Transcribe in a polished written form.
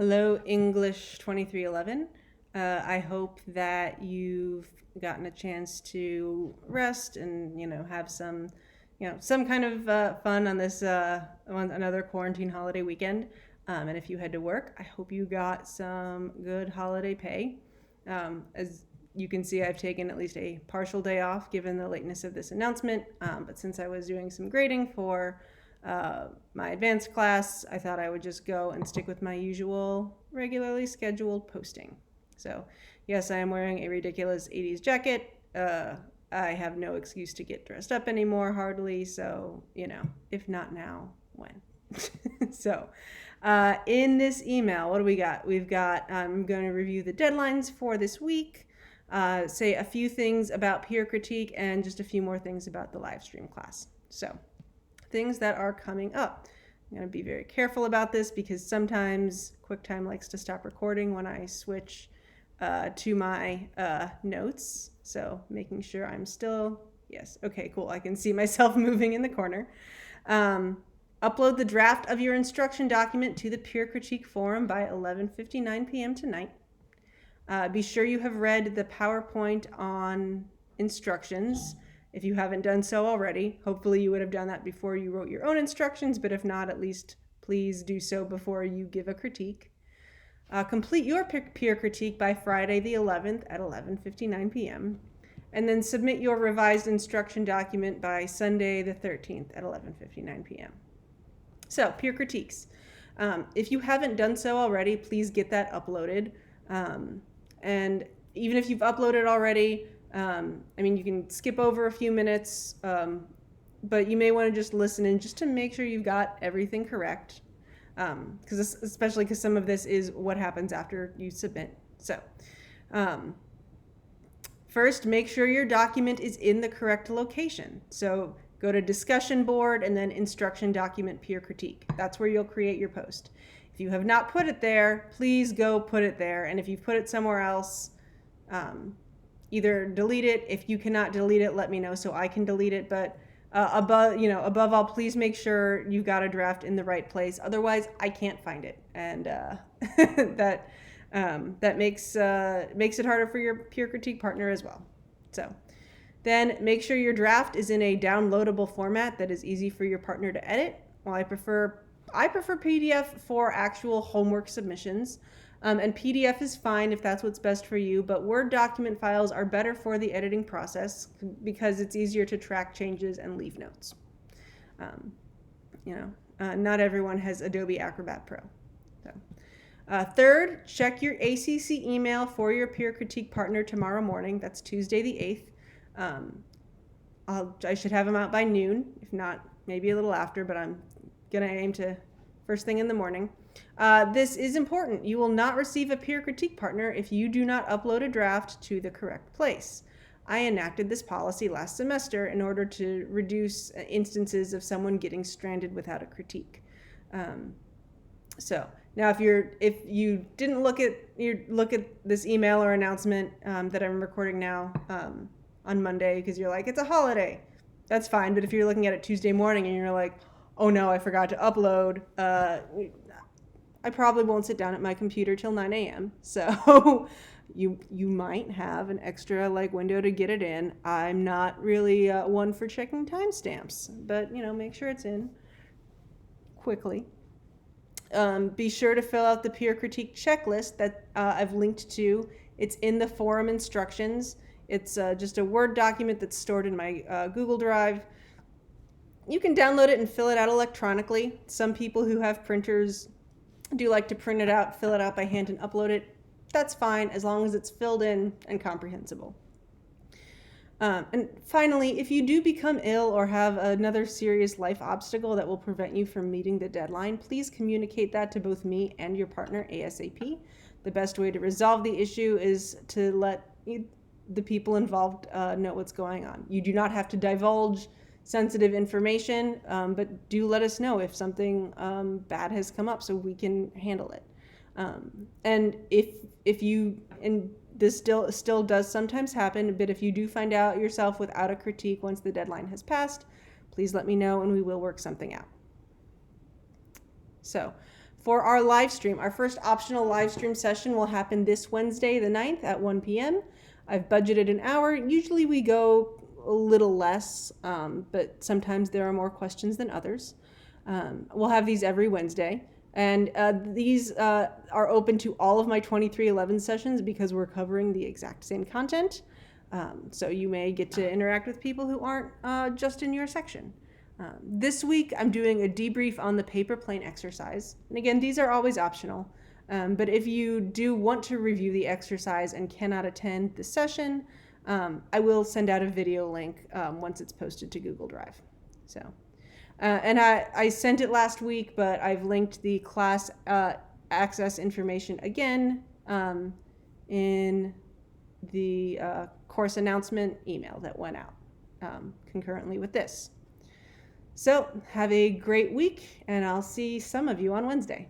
Hello, English 2311. I hope that you've gotten a chance to rest and, have some kind of fun on this on another quarantine holiday weekend. And if you head to work, I hope you got some good holiday pay. As you can see, I've taken at least a partial day off given the lateness of this announcement. But since I was doing some grading for my advanced class, I thought I would just go and stick with my usual regularly scheduled posting. So yes, I am wearing a ridiculous 80s jacket. I have no excuse to get dressed up anymore, hardly. So, if not now, when? So, in this email, what do we got? We've got, I'm going to review the deadlines for this week, say a few things about peer critique, and just a few more things about the live stream class. So, things that are coming up. I'm going to be very careful about this because sometimes QuickTime likes to stop recording when I switch to my notes. So making sure I'm still, yes, okay, cool. I can see myself moving in the corner. Upload the draft of your instruction document to the Peer Critique Forum by 11:59 p.m. tonight. Be sure you have read the PowerPoint on instructions. If you haven't done so already, hopefully you would have done that before you wrote your own instructions, but if not, at least please do so before you give a critique. Complete your peer critique by Friday the 11th at 11:59 p.m. and then submit your revised instruction document by Sunday the 13th at 11:59 p.m. So, peer critiques. If you haven't done so already, please get that uploaded. And even if you've uploaded already, you can skip over a few minutes, but you may want to just listen in just to make sure you've got everything correct. Especially because some of this is what happens after you submit. So, first, make sure your document is in the correct location. So, go to discussion board and then instruction document peer critique. That's where you'll create your post. If you have not put it there, please go put it there. And if you've put it somewhere else, either delete it. If you cannot delete it, let me know so I can delete it. But above all, please make sure you've got a draft in the right place. Otherwise, I can't find it, and that makes it harder for your peer critique partner as well. So, then make sure your draft is in a downloadable format that is easy for your partner to edit. Well, I prefer PDF for actual homework submissions. And PDF is fine if that's what's best for you, but Word document files are better for the editing process because it's easier to track changes and leave notes. Not everyone has Adobe Acrobat Pro. So. Third, check your ACC email for your peer critique partner tomorrow morning. That's Tuesday the 8th. I should have them out by noon, if not maybe a little after, but I'm going to aim to first thing in the morning. This is important. You will not receive a peer critique partner if you do not upload a draft to the correct place. I enacted this policy last semester in order to reduce instances of someone getting stranded without a critique. So now, if you didn't look at this email or announcement that I'm recording now on Monday because you're like, it's a holiday, that's fine. But if you're looking at it Tuesday morning and you're like, oh no, I forgot to upload, I probably won't sit down at my computer till 9 a.m. So you might have an extra window to get it in. I'm not really one for checking timestamps, but make sure it's in quickly. Be sure to fill out the peer critique checklist that I've linked to. It's in the forum instructions. It's just a Word document that's stored in my Google Drive. You can download it and fill it out electronically. Some people who have printers do like to print it out, fill it out by hand, and upload it. That's fine as long as it's filled in and comprehensible. And finally, if you do become ill or have another serious life obstacle that will prevent you from meeting the deadline, please communicate that to both me and your partner ASAP. The best way to resolve the issue is to let the people involved know what's going on. You do not have to divulge sensitive information, but do let us know if something bad has come up so we can handle it. And this still does sometimes happen, but if you do find out yourself without a critique once the deadline has passed, please let me know and we will work something out. So, For our live stream, our first optional live stream session will happen this Wednesday, the 9th at 1 p.m. I've budgeted an hour. Usually we go a little less, but sometimes there are more questions than others. We'll have these every Wednesday. And these are open to all of my 2311 sessions because we're covering the exact same content. So you may get to interact with people who aren't just in your section. This week, I'm doing a debrief on the paper plane exercise. And again, these are always optional. But if you do want to review the exercise and cannot attend the session, I will send out a video link once it's posted to Google Drive. So, and I sent it last week, but I've linked the class access information again in the course announcement email that went out concurrently with this. So have a great week, and I'll see some of you on Wednesday.